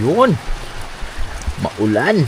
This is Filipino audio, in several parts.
Yun. Maulan.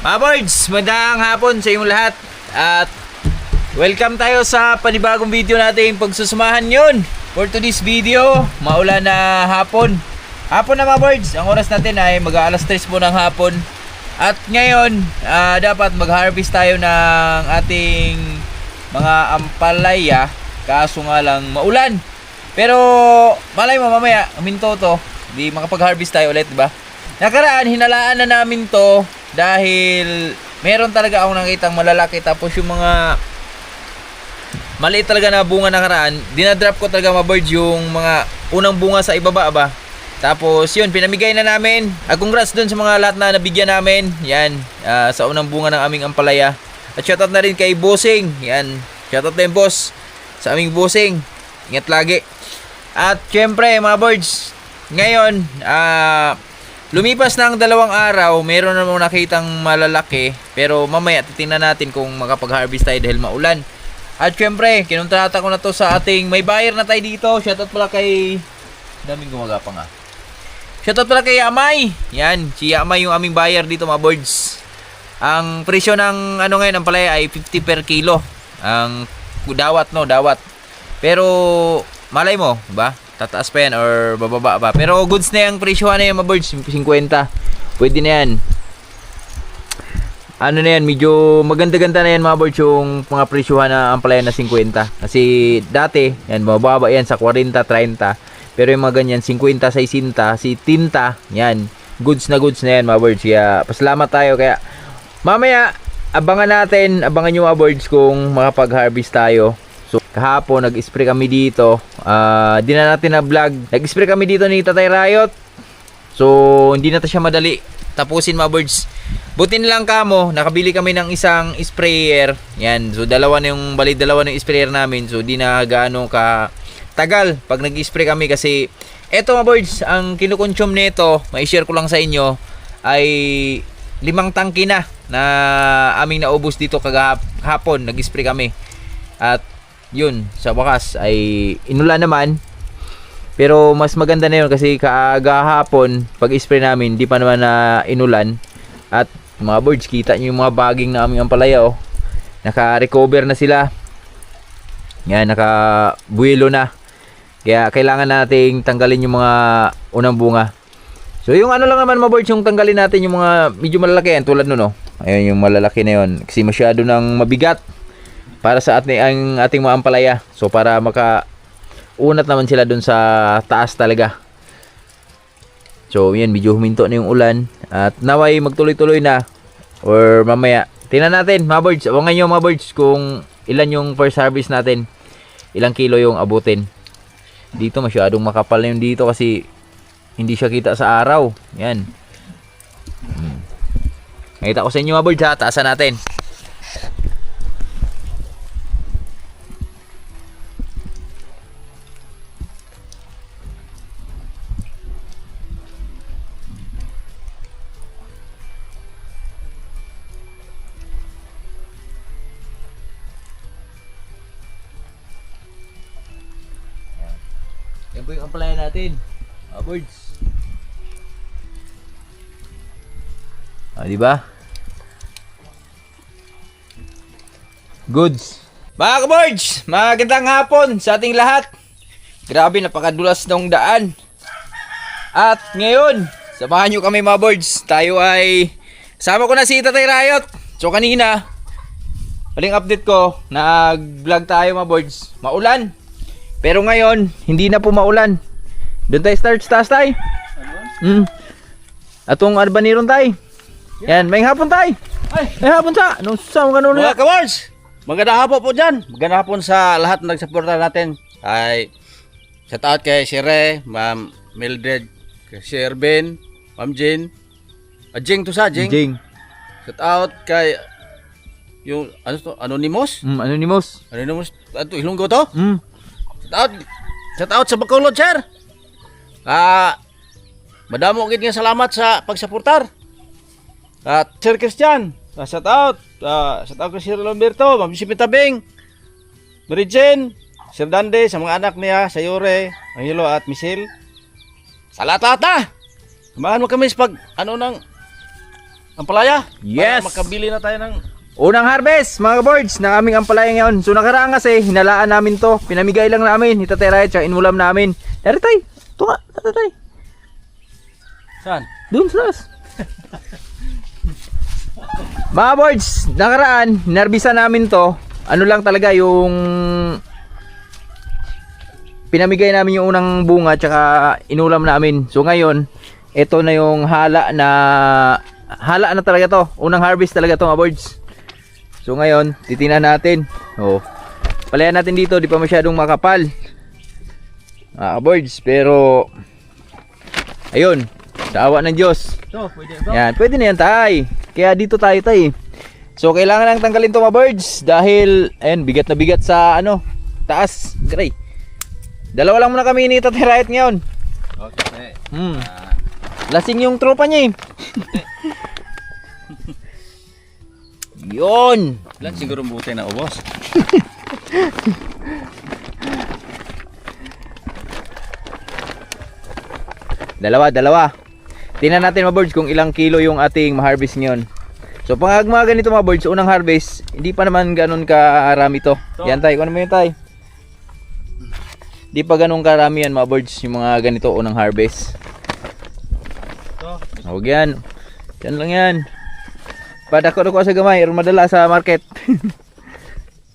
Mga boards, magandang hapon sa inyong lahat. At welcome tayo sa panibagong video natin pagsusumahan yun. For today's video, maulan na hapon. Hapon na mga boards, ang oras natin ay mag-aalas 3 po ng hapon. At ngayon, dapat mag-harvest tayo ng ating mga ampalaya. Kaso nga lang maulan. Pero malay mo mamaya, minto to, di makapag-harvest tayo ulit, diba? Nakaraan, hinalaan na namin to dahil meron talaga akong nakitang malalaki, tapos yung mga maliit talaga na bunga nakaraan, dinadrop ko talaga mga birds yung mga unang bunga sa ibaba ba. Tapos yun, pinamigay na namin. Congrats dun sa mga lahat na nabigyan namin. Yan, sa unang bunga ng aming ampalaya. At shoutout na rin kay Bossing. Yan, shoutout din boss sa aming Bossing. Ingat lagi. At syempre mga birds, ngayon lumipas na ang 2 araw, meron namang nakitang malalaki, pero mamaya titingnan natin kung makapag-harvest tayo dahil maulan. At syempre, kinontrata ko na to sa ating may buyer na tayo dito. Shoutout pala kay daming gumagapang Shoutout pala kay Amay. Yan, si Amay yung aming buyer dito mga birds. Ang presyo ng ngayon ang palaya ay 50 per kilo. Ang dawat dawat. Pero malay mo, ba? Tataas pa yan or bababa pa. Pero goods na yung presyohan na yan mga birds, 50. Pwede na yan. Ano na yan, medyo maganda-ganda na yan mga birds, yung mga presyohan na ampalaya na 50. Kasi dati, yan, mababa yan sa 40, 30. Pero yung mga ganyan, 50, 60, si tinta, yan. Goods na yan mga birds. Kaya pasalamat tayo. Kaya mamaya, abangan nyo mga birds kung makapag-harvest tayo. So kahapon nag-spray kami dito. Di na natin na vlog. Nag-spray kami dito ni Tatay Riot. So hindi na siya madali tapusin mga birds. Buti na lang kamo, nakabili kami ng isang sprayer. Yan. So dalawa na yung sprayer namin. So di na gaano ka tagal pag nag-spray kami kasi eto mga birds, ang kinukonsume nito, mai-share ko lang sa inyo, ay 5 tangke na aming naubos dito kagahapon. Nag-spray kami. At yun, sa wakas ay inulan naman. Pero mas maganda na yun kasi kaagahapon pag spray namin, di pa naman na inulan. At mga birds, kita nyo yung mga baging na aming ampalaya naka-recover na sila. Yan, naka-buwelo na. Kaya kailangan nating tanggalin yung mga unang bunga. So yung lang naman mga birds, yung tanggalin natin yung mga medyo malalaki yan, tulad nun ayun yung malalaki na yun. Kasi masyado nang mabigat para sa ating mga ampalaya. So para makaunat naman sila dun sa taas talaga. So yan, medyo huminto na yung ulan. At naway magtuloy-tuloy na. Or mamaya, tingnan natin mga birds. Abangan nyo mga birds kung ilan yung first harvest natin. Ilang kilo yung abutin. Dito masyadong makapal na yung dito kasi hindi siya kita sa araw. Yan. Nakita ko sa inyo mga birds ha. Taasan natin. Yan po yung ampalaya natin, birds. Diba? Goods. Mga ka-birds, magandang hapon sa ating lahat. Grabe, napakadulas ng daan. At ngayon, samahan nyo kami mga birds. Tayo ay, kasama ko na si Tatay Riot. So kanina, Huling update ko, nag-vlog tayo mga boards. Maulan. Pero ngayon, hindi na po maulan. Doon tayo start sa taas tayo. Atong arbaniron tayo. Yan, may hapon tayo. May hapon sa. Anong susama ka nun? Mga kawards, magandang hapon po dyan. Magandang hapon sa lahat na nagsuporta natin. Ay, shout out kay Sire, Ma'am Mildred, kay Sir Ben, Ma'am Jean, Jing to sa Jing. Jing. Shout out kay yung ano to, Anonymous. Anonymous. Anonymous, ano to, Ilonggo to? Mm. Shout out sa Bacolod, sir. Madamo gid nga salamat sa pagsuportar. At Sir Christian, shout out. Shout out kay Sir Lamberto, Ma'am Joseph Tabing, Mary Jane, Sir Dande, sa mga anak niya, sa Yore, Angelo at Michelle. Sa lahat-lahat. Samahan mo kami sa pag ano ng ampalaya. Yes. Para makabili na tayo ng Unang harvest, mga boards, na aming ampalaya ngayon. So nakaraan kasi, hinalaan namin to. Pinamigay lang namin, itaterayat siya, inulam namin. Dari tay, ito nga, tay. saan? Doon sa taas. Mga boards, nakaraan, hinarbisa namin to. Ano lang talaga yung pinamigay namin yung unang bunga tsaka inulam namin. So ngayon, ito na yung hala na talaga to. Unang harvest talaga to, mga boards. So ngayon, titingnan natin. Oh. Palayan natin dito, di pa masyadong makapal. Boards, pero ayun, sa awa ng Diyos. Ito, pwede Yan, pwede na yan, tay. Kaya dito tayo, tay. So kailangan lang tanggalin to, mga birds, dahil ayun, bigat na bigat sa ano, taas. Gray. Dalawa lang muna kami initatay ngayon. Okay. Lasing yung tropa niya eh. Yun. Ilan siguro buti na ubos? Dalawa. Tingnan natin, mga birds, kung ilang kilo yung ating ma-harvest ngayon. So pag mga ganito, mga birds, unang harvest, hindi pa naman ganun karami to. Yan, tay, kung ano mo yun, tay? Hindi pa ganun karami yan, mga birds, yung mga ganito unang harvest. Huwag yan. Yan lang yan. Padako sa gamay, aron madala sa market.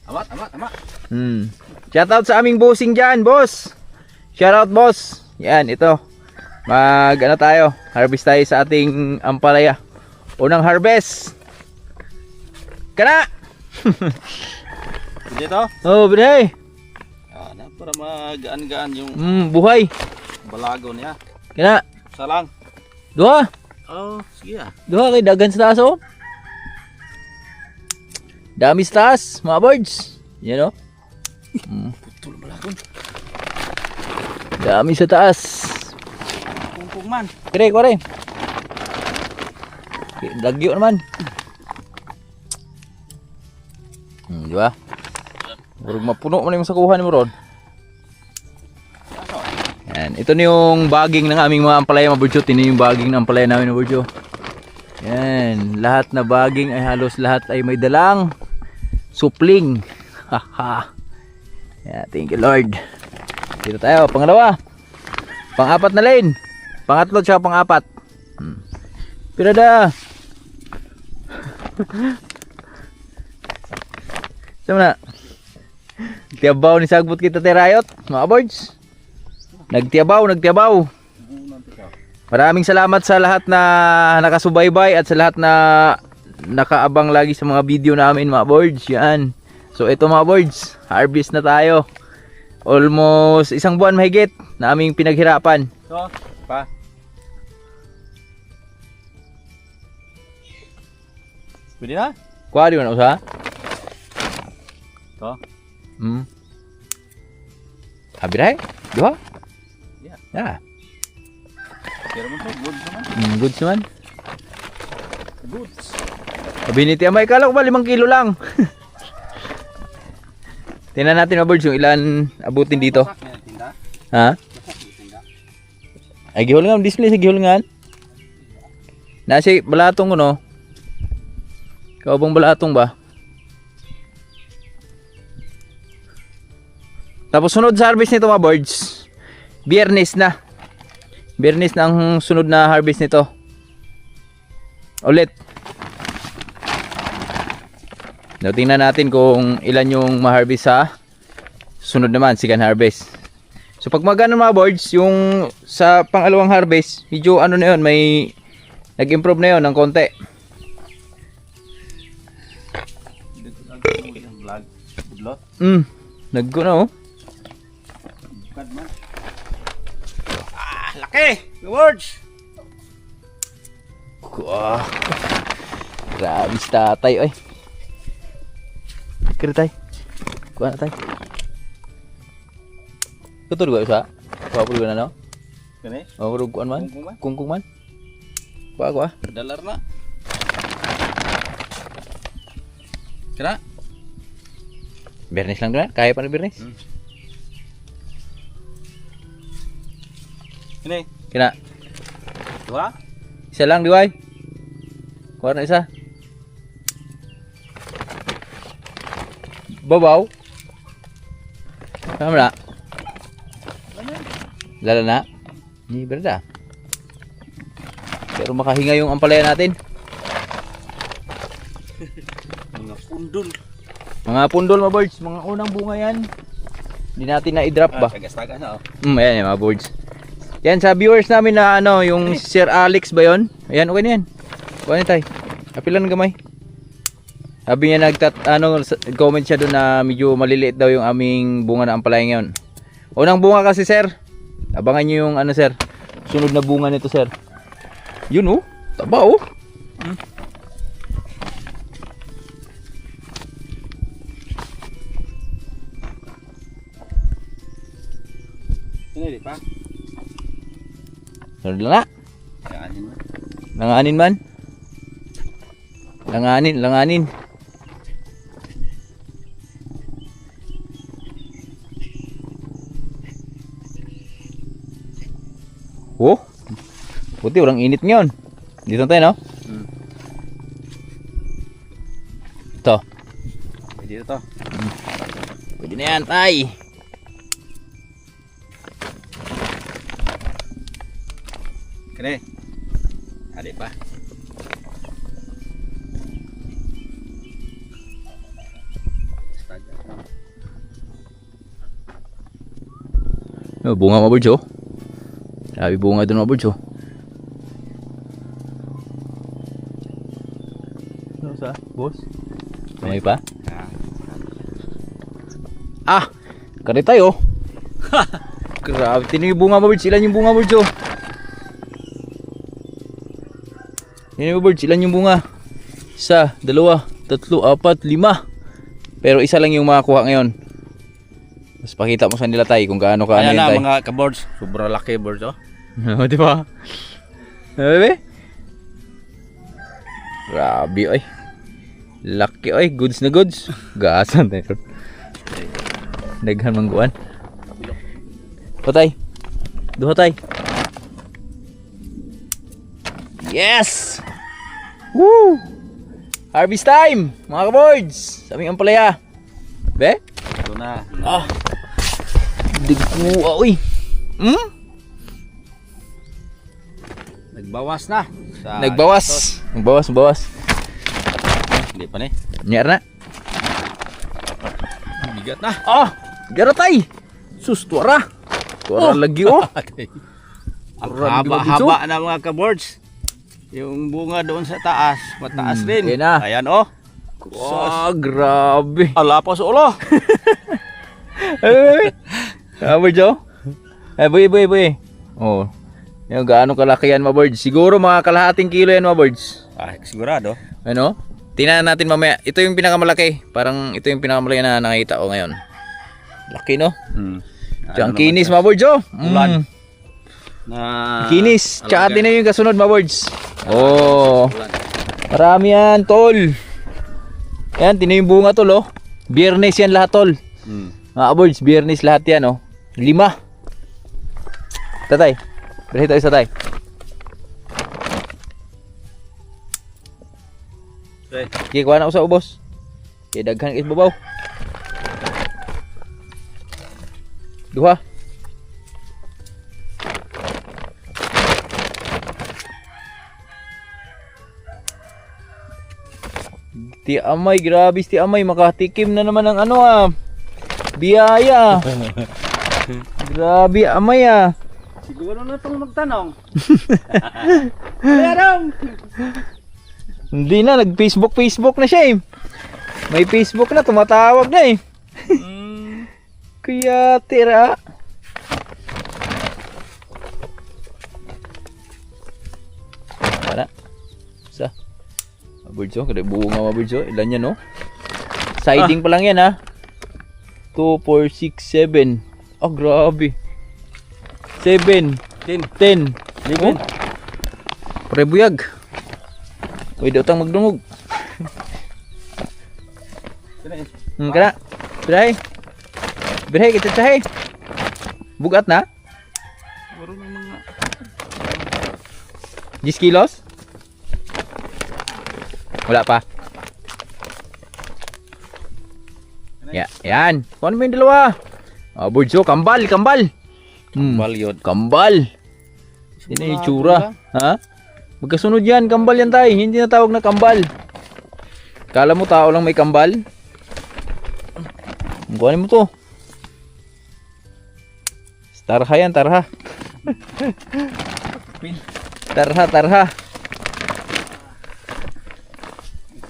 Amat. Shoutout sa aming bossing dyan, boss. Shoutout, boss. Yan, ito. Ano tayo, harvest tayo sa ating ampalaya. Unang harvest. Kana! Pwede ito? Oh, binay. Para magaan-gaan yung Buhay. balago niya. Kana. Isa lang. Duha. Oh, sige ah. Duha kay dagan sa taas, oh. Dami sa taas, mga birds. Yan, oh. Putol balagon. Dami sa taas. Pungpung man. Kere. Lagyo naman. Di ba? Burog mapuno man yung sakuhan mo ron. Yan, ito na yung baging ng aming mga ampalaya, mga burjo. Ito yung baging ng ampalaya namin, mga burjo. Yan, lahat na baging ay halos lahat ay may dalang supling. Haha. Yeah, thank you, Lord. Dito tayo, pangalawa. Pang-apat na lane. Pangatlo siya, pang-apat. Pirada. Sama na. Tiyabaw ni sagbot kita terayot, mga boards. Nagtiyabaw. Maraming salamat sa lahat na nakasubaybay at sa lahat na nakaabang lagi sa mga video namin, mga boards. Yan. So ito, mga boards, harvest na tayo. Almost isang buwan mahigit na aming pinaghirapan. Ito, pa. Pwede na? Kuha di mo na usa? Ito. Habiray? Duha? Yeah. Pero mo to, goods naman. Goods naman. Goods. Sabi ni Tia May, kala ko ba 5 kilo lang? Tingnan natin, mga birds, yung ilan abutin dito. Ha? Ay, gihul nga, display sa gihul nga. Nasi balatong ko, no? Ikaw bang balatong ba? Tapos sunod sa harvest nito, mga birds, Biyernes na. Biyernes na ang sunod na harvest nito. Ulit. Now, tingnan natin kung ilan yung ma-harvest sa sunod naman, second harvest. So pag magano mga boards, yung sa pangalawang harvest, medyo ano na yun, may nag-improve na yun ng konti. Naggo na oh. Laki! Rewards! Grabe si tatay oy. Kira tay. Kuha na tay. Ito juga sa. Kuha po na no. Kani? Oh, rug kuan man. Kungkung man? Kungkung man. Kuha. Dalar na. Kira? Bernes lang doon. Kaya pa na bernes. Ini. Kina. Dua? Isa lang diway. Kuha na isa. Babaw. Tama na. Lala na. Ni berda. Pero makahinga yung ampalaya natin. Mga pundol. Mga pundol mga birds, mga unang bunga yan. Hindi natin na i-drop ba? Tagas-tagas na oh. Ayan mga birds. Yan sa viewers namin na ano, yung Sir Alex ba yun? Ayan, okay na yan. Kuha na tayo. Apilan gamay. Sabi niya comment siya doon na medyo maliliit daw yung aming bunga na ampalaya ngayon. Unang bunga kasi sir. Abangan niyo yung ano sir. Sunod na bunga nito sir. Yun oh. Taba oh. Ini di pa. Sunod lang na. Kaanin mo. Langanin man. Langanin. Oh. Puti, walang init ngayon. Dito tayo, no? Ito. Pwede ito. Pwede na yan, tay. Kani. Adi pa. Oh, bunga mga birds, oh. Sabi bunga doon mga birds, oh. Ano sa, boss? May pa? Ah! Kari tayo. Grabe, tinan yung bunga mga birds. Ilan yung bunga birds, oh. Tinan yung birds, ilan yung bunga? 1, 2, 3, 4, 5. Pero isa lang yung makakuha ngayon. Tapos pakita mo sa nila tayo kung gaano ka Ayan ano na yun tayo. mga ka-boards. Sobrang laki boards oh. Oo, di ba? Bebe? Grabe oy. Laki oy, goods na goods. Gaasan tayo. Daghan mangguan. Patay. Duha tay. Yes! Woo! Harvest time, mga ka-boards. Sa aming ampalaya. Be? Ito na. Ah. Digkuha oy. Nagbawas na. Nagbawas. Hindi pa ni. Nyar na. Bigat na. Ah, garatay. Sus, tuara. Tuara lagi oh. Ang Grabe, haba-haba na mga ka-boards. Yung bunga doon sa taas, mataas din. Ayan na. Ayan oh. Ah, grabe. Ala pa sa ulo. Ay, Joe. Ay, boy. Oh. Yung gaano kalaki yan, mga birds. Siguro mga kalahating kilo yan, mga birds. Ah, sigurado. Ano? Tingnan natin mamaya. Ito yung pinakamalaki. Parang ito yung pinakamalaki na nakita ko ngayon. Laki, no? Diyan kinis, mga birds, oh. Ulan. Na Kinis. Tsaka din na yung kasunod, mga birds. Oh. Marami yan, tol. Yan, tinan yung bunga, tol, oh. Biyernes yan lahat, tol. Mga birds, biyernes lahat yan, oh. 5. Tatay. Berhi tayo sa tay. Okay, kuha na ako sa ubos. Okay, daghan is babaw. Duha. Ti Amay, grabe si Ti Amay, makatikim na naman ng ano ah. Biyaya. Grabe Amay ah. Siguro na itong magtanong. Meron! Hindi na, nag-Facebook na siya eh. May Facebook na, tumatawag na eh. Kaya tira. Para. Sa. Mabirds kada bunga mabirds ilan yan no? Siding pa lang yan ha. 2, 4, 6, 7. Oh grabe. 7, 10, 11. Prebuyag. Pwede utang magdungog. Kana. Biray. Biray kita tahay. Bugat na? Siguro may mga 10 kilos? Wala pa. Yan. Kuhan mo yung dalawa. Burjo, kambal. Kambal yun. Kambal. Yan yung itsura. Ha? Magkasunod yan, kambal yan tayo. Hindi na tawag na kambal. Kala mo tao lang may kambal? Kuhanin mo to. Tarha yan, tarha. Tarha.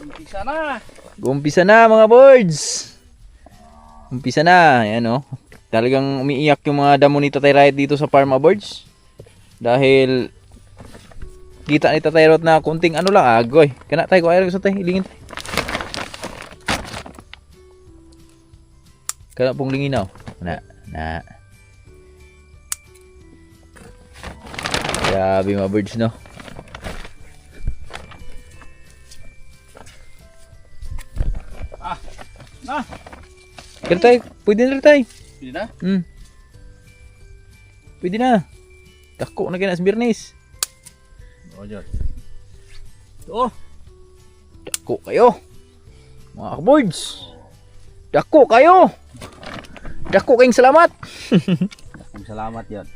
Umpisa na. Umpisa na mga birds. Umpisa na. Ayan o. Talagang umiiyak yung mga damo ni Tatay Riot dito sa Parma Birds. Dahil kita ni Tatay Riot na kunting ano lang. Agoy. Kana tayo. Kaya sa tayo. Ilingin tayo. Kana pong linginaw. Na. Grabe mga birds no. Na. Kaya tayo. Pwede na rin tayo. Pwede na? Pwede na. Dako na kaya na sa Birnis. O, dyan. Ito. Dako kayo. Mga birds. Dako kayo. Dako kayong salamat. Salamat yan.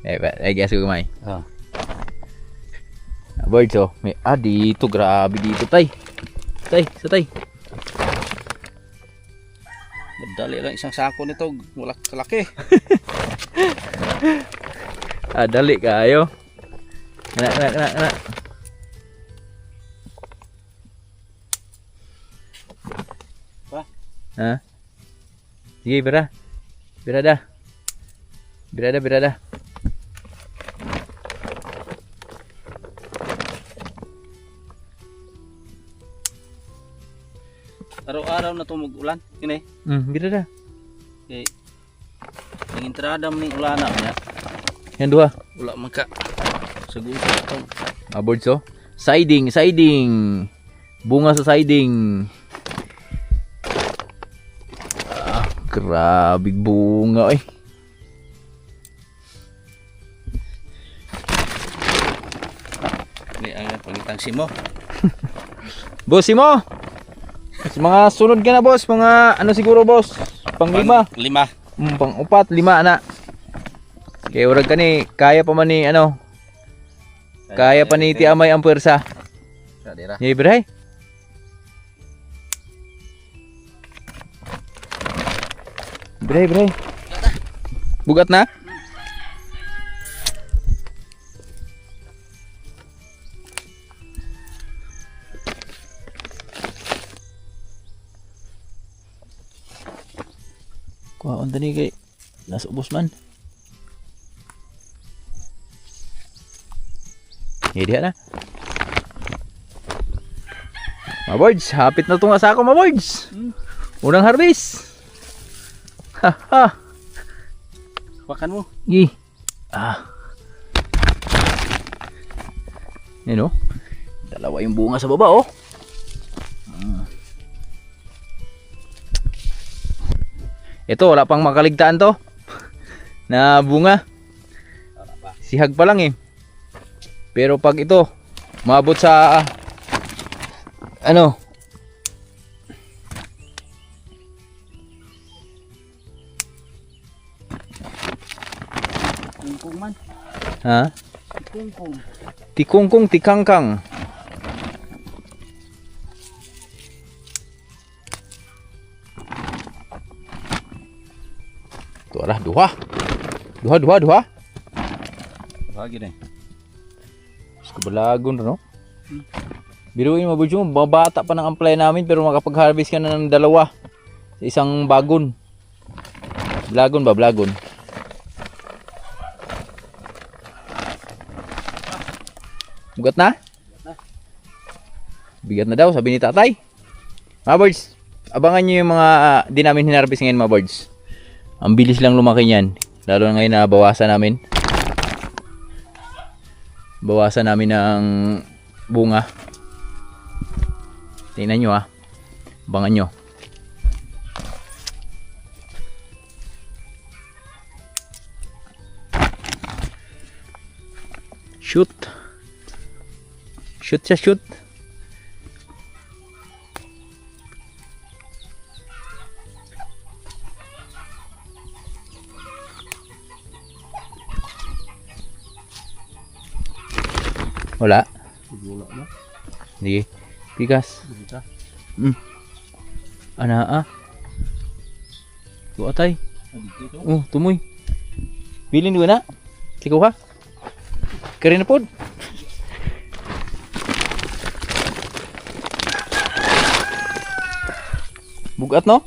I guess ko kumay. Ah. Birds oh. May dito grabe dito tay. Sa tay. Madali lang isang sako nito. Wala kalaki. Dali kayo. Na. Pa? Ha? Sige, Birada. Araw-araw na ito mag-ulan. Kini. Birada. Okay. Ang entrada mo ng ulana niya. Yan duha. Wala man ka. Siguro ito. Birds oh. Siding. Bunga sa siding. Grabe bunga eh. Ini ang pangitang simo. Boss mo. Mga sunod ka na boss. Mga ano siguro boss. Pang 5. 5. Pang 4, 5 na. Kaya urag ka ni. Kaya pa man ni ano. Kaya pa ni Ti Amay ang puwersa. Dira. Yay bray. Bray. Bugat na? Kuha on tani kay nasa ubos man. Hindi na. Maboards, hapit na itong asako maboards. Unang harvest. Ha. Wakan mo. Gi. Yan o. Dalawa yung bunga sa baba oh. Ito wala pang makaligtaan to. Na bunga. Sihag pa lang eh. Pero pag ito maabot sa ano Kungkung man. ha? Kungkung. Tikungkung tikangkang. Duha. Duha. Lagi na. Kabalagon no? Biruin mo budyo, babata pa ng ampalaya namin pero makapag-harvest ka na ng dalawa sa isang bagon. Blagon. Bugat na? Bigat na daw, sabi ni tatay. Mga birds, abangan nyo yung mga di namin hinarvest ngayon mga birds. Ang bilis lang lumaki niyan. Lalo na ngayon na bawasan namin. Bawasan namin ng bunga. Tingnan nyo ha. Abangan nyo. Shoot. Shoot siya, shoot. Wala. Wala na. Sige. Pikas. Ana ah. Tuwa tay. Oh, tumoy. Bilin ko na. Tikaw ha. Kari na pod. Bugat no?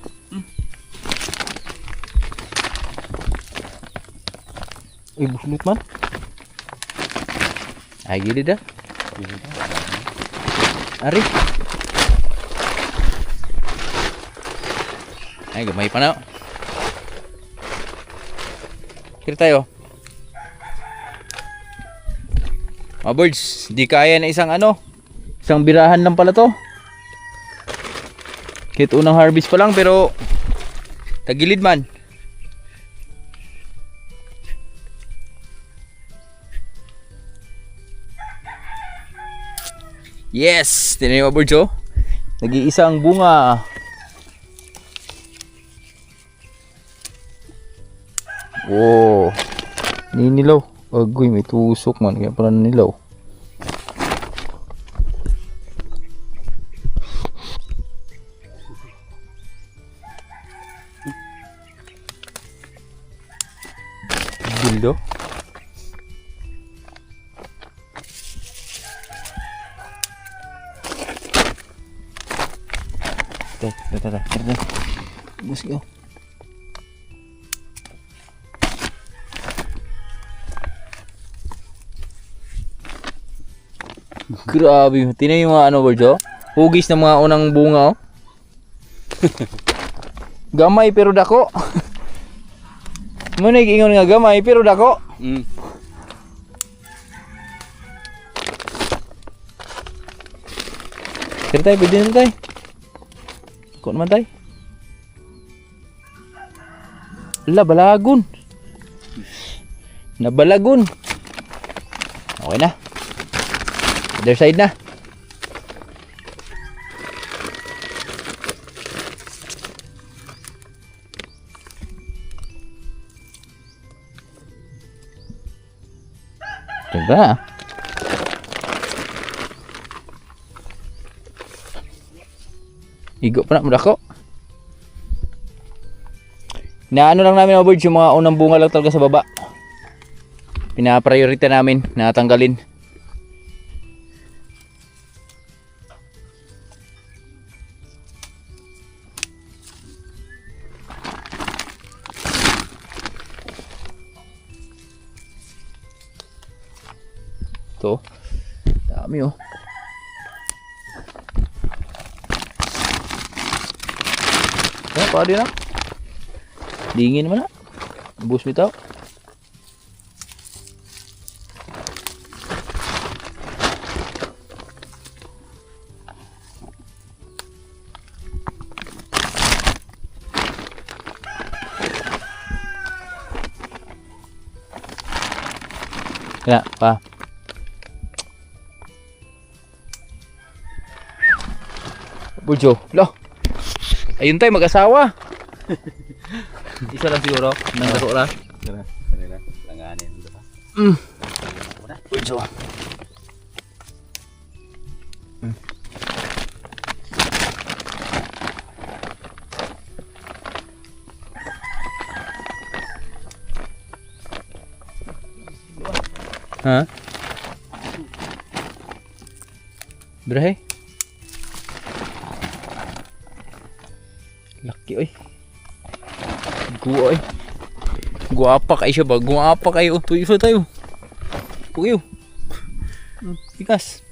Busnut man. Ay gilid ah. Ari. Ay gamay pa na. Kira tayo. Mga birds, di kaya na isang isang birahan lang pala to. Kahit unang harvest pa lang pero tagilid man. Yes! Tinan yung mga birds oh. Nag-iisang bunga. Wow. Ninilaw. Agoy, may tusok man. Kaya pala nanilaw. Dildo. Tara. Bus ko. Grabe, tingnan yung mga birds oh. Hugis ng mga unang bunga oh. Gamay pero dako. Muna ingon nga gamay pero dako. Kira tayo, pwede na tayo. Ako naman tayo. Ala, balagon. Nabalagon. Okay na. Other side na. Diba? Igo pa na, mudako. Naano lang namin mga birds, yung mga unang bunga lang talaga sa baba. Pinapriority namin, natanggalin. Ito, dami oh. Ano pa din na? Dingin naman na. Bus bitaw. Kaya pa. Burjo, lo. Ayun tayo mag-asawa. Isa lang siguro, nang laro lang. Kanila, langanin ito pa. Burjo. Ha? Brahe. Laki oy. Guwa oy. Guwapa kayo siya ba? Guwapa kayo. Tuyo tayo. Tuyo. Tikas.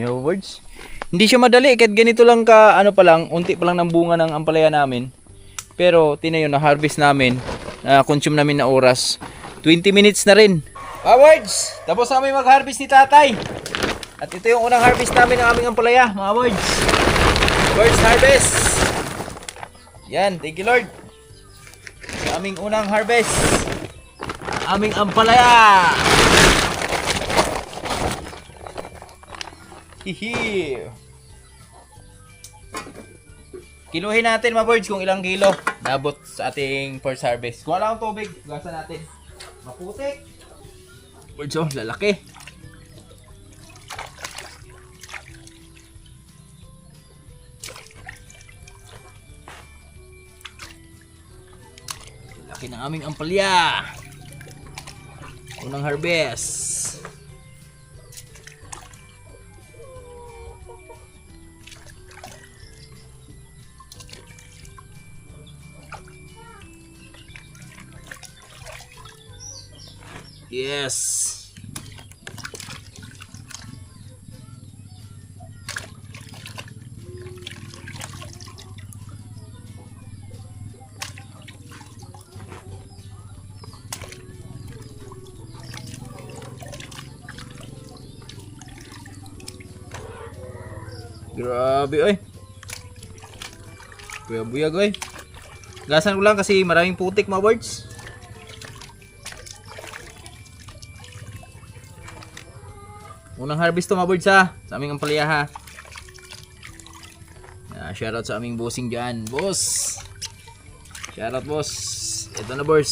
Words. Hindi siya madali kahit ganito lang ka ano pa lang, unti pa lang ng bunga ng ampalaya namin. Pero tinayo na harvest namin, consume namin na oras 20 minutes na rin. Words, tapos namin mag-harvest ni Tatay. At ito yung unang harvest namin ng aming ampalaya, mga words. Words harvest. Yan, thank you Lord. Aming unang harvest. Aming ampalaya. Hihi. Kiluhin natin mga birds kung ilang kilo nabot sa ating first harvest. Kuha lang ang tubig, gasan natin. Maputik. Birds oh, lalaki. Laki ng aming ampalaya. Unang harvest. Yes. Grabe oy. Kuya buyag oy. Gasan ko lang kasi maraming putik mga birds. Unang harvest to mga birds ha, sa aming ampalaya ha. Shoutout sa aming bossing dyan, boss. Shoutout boss. Ito na boss.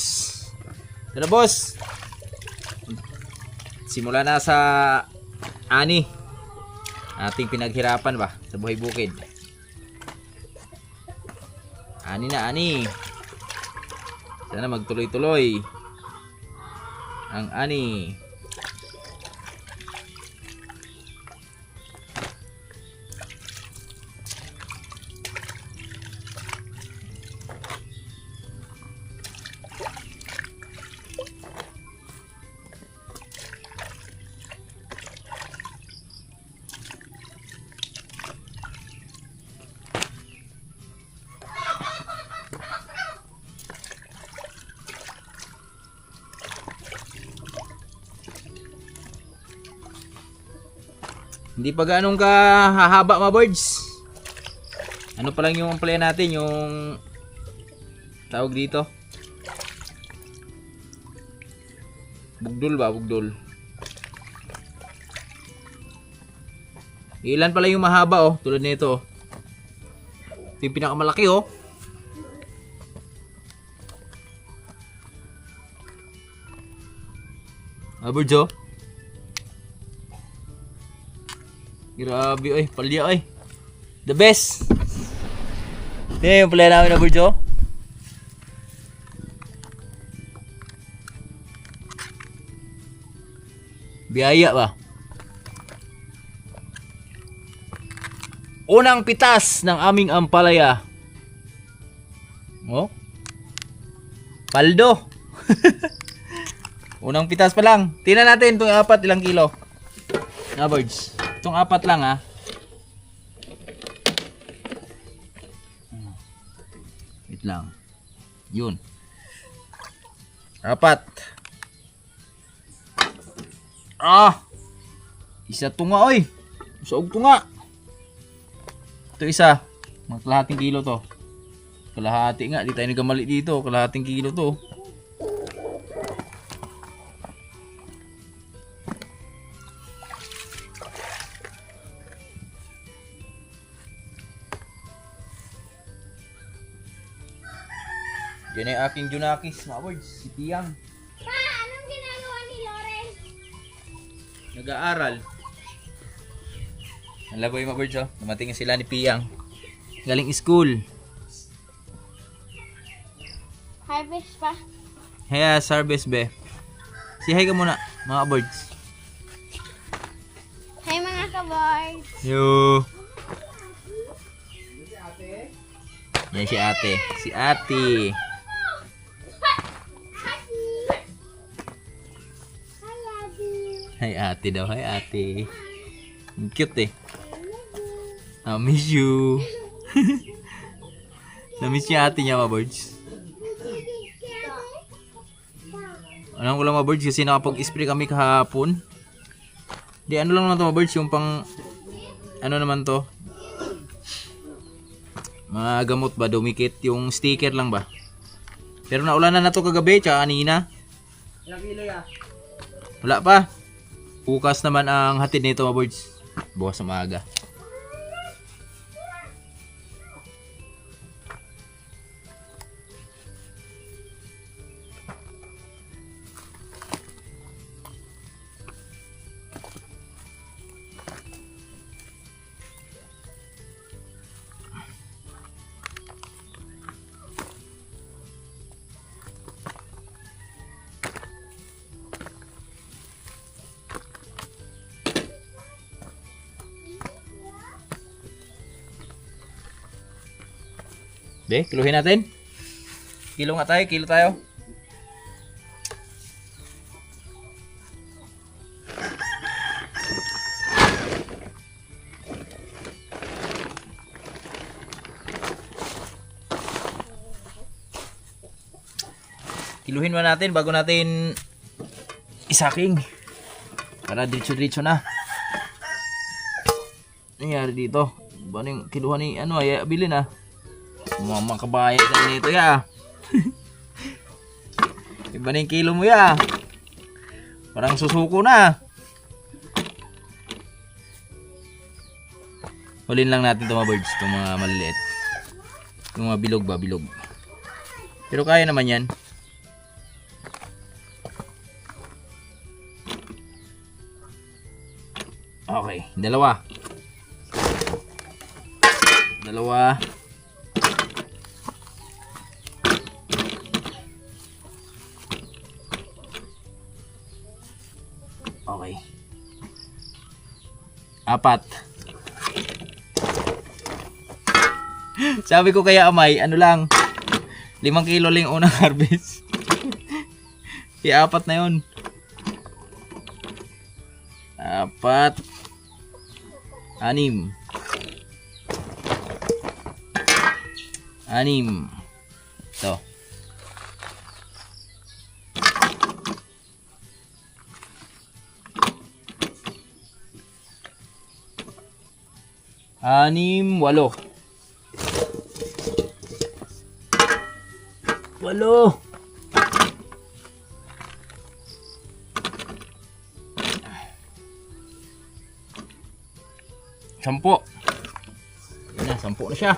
Ito na boss. Simula na sa ani. Ating pinaghirapan ba sa buhay bukid. Ani na ani. Sana magtuloy-tuloy ang ani. Hindi pa ganong kahahaba mga birds. Ano pa lang yung ampalaya natin, yung tawag dito. Bugdol ba? Bugdol. Ilan pala yung mahaba oh, tulad nito. Ito yung pinakamalaki oh. Birds oh. Grabe oy, palya oy. The best. Tingnan yung palya namin na birds oh. Biyaya ba? Unang pitas ng aming ampalaya. Oh. Paldo. Unang pitas pa lang. Tingnan natin itong apat ilang kilo. Na birds. Itong apat lang ha. Wait lang. Yun. Apat. Isa tunga oy. Usog tunga. Ito isa. Mga kalahating kilo to. Kalahati nga. Di tayo nagkamali dito. Kalahating kilo to. Yan ang aking Junakis, mga birds, si Piang. Pa, anong ginagawa ni Loren? Nag-aaral. Ang laboy mga birds, oh. Dumating sila ni Piang. Galing school. Harvest pa. Hey, service be. Si hi ka muna, mga birds. Hi mga kaboys. Yo. Yan si ate. Si ate. Hi ate daw. Hi ate. Ang cute eh. I miss you. Na-miss niya ate niya mga birds. Alam ko lang mga birds kasi nakapag-spray kami kahapon. Di ano lang naman to mga birds yung pang ano naman to. Mga gamot ba, dumikit, yung sticker lang ba. Pero naulanan na to kagabi, tsaka kanina. Ilang kilo ya? Wala pa. Bukas naman ang hatid nito mga birds. Bukas sa maaga. Be, kiluhin natin. Kilo nga tayo, kilo tayo. Kiluhin mo natin bago natin isaking. Para diretso-diretso na. Nangyari dito. Ba ning kiluhan ni ano ay bilin ah. Mga kabayan na nito ya. Iba na yung kilo mo ya. Parang susuko na. Hulin lang natin itong mga birds. Itong mga maliliit. Yung mga bilog ba? Bilog. Pero kaya naman yan. Okay. Dalawa. Dalawa. Okay. Apat. Sabi ko kaya amay, ano lang, 5 kilo lang yung unang harvest. Kaya apat na yun. Apat. 6. 6. Ito. Anim, 8. 8. Sampo. Yan na, 10 na siya.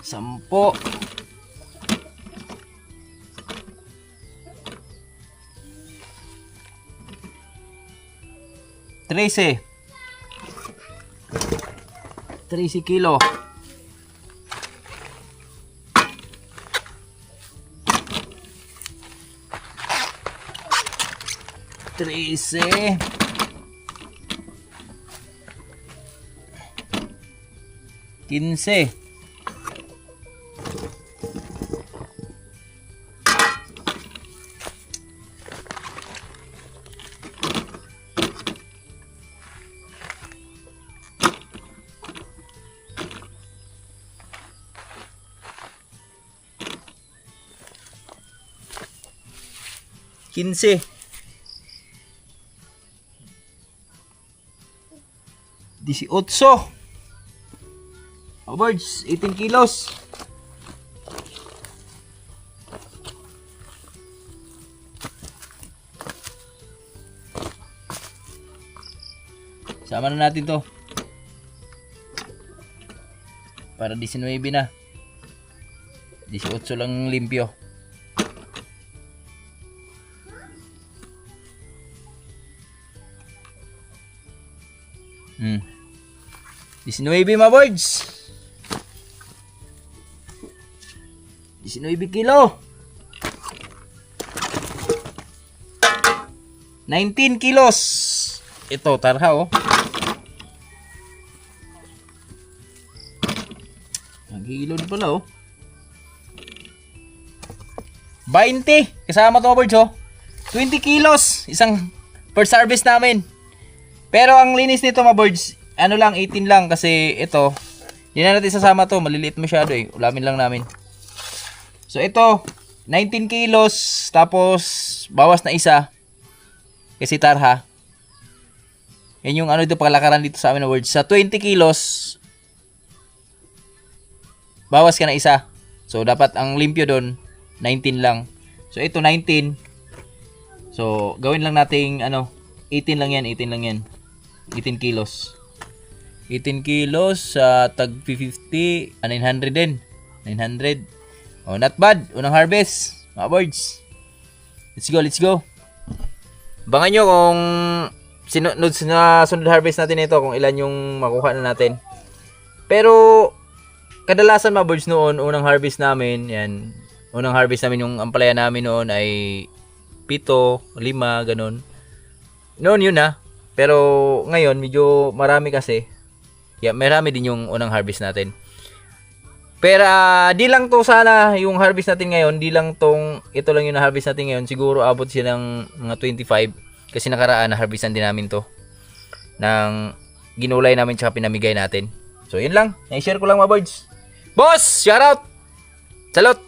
Sampo. 13 kilo. 13. 15. 15. 18. Oh, birds, 18 kilos. Sama na natin to. Para 19 na. 18 lang limpyo. 19 mga boys. 19 kilo. 19 kilos. Ito, tarha oh. Naghihilo din pala oh. 20. Kasama to mga boys oh. 20 kilos. Isang first harvest namin. Pero ang linis nito mga boys, ano lang, 18 lang kasi ito, hindi na natin sasama to. Maliliit masyado eh. Ulamin lang namin. So ito, 19 kilos. Tapos, bawas na isa. Kasi tarha. Yan yung ano dito, pakalakaran dito sa amin na words. Sa 20 kilos, bawas ka na isa. So, dapat ang limpyo doon, 19 lang. So, ito 19. So, gawin lang nating, 18 lang yan, 18 lang yan. 18 kilos. 18 kilos sa tag 50, 900 din. 900. Oh, not bad. Unang harvest, mga birds. Let's go, let's go. Abangan nyo kung sunod harvest natin ito, kung ilan yung makuha na natin. Pero, kadalasan mga birds noon, unang harvest namin, yan, unang harvest namin yung ampalaya namin noon ay 7, 5, ganun. Noon yun pero ngayon, medyo marami kasi. Yeah, marami din yung unang harvest natin. Pero di lang to sana yung harvest natin ngayon, di lang tong ito lang yung na-harvest natin ngayon. Siguro abot siya ng mga 25 kasi nakaraan na harvestan din namin to ng ginulay namin tsaka pinamigay natin. So yun lang, i-share ko lang mga birds. Boss, shout out. Salute.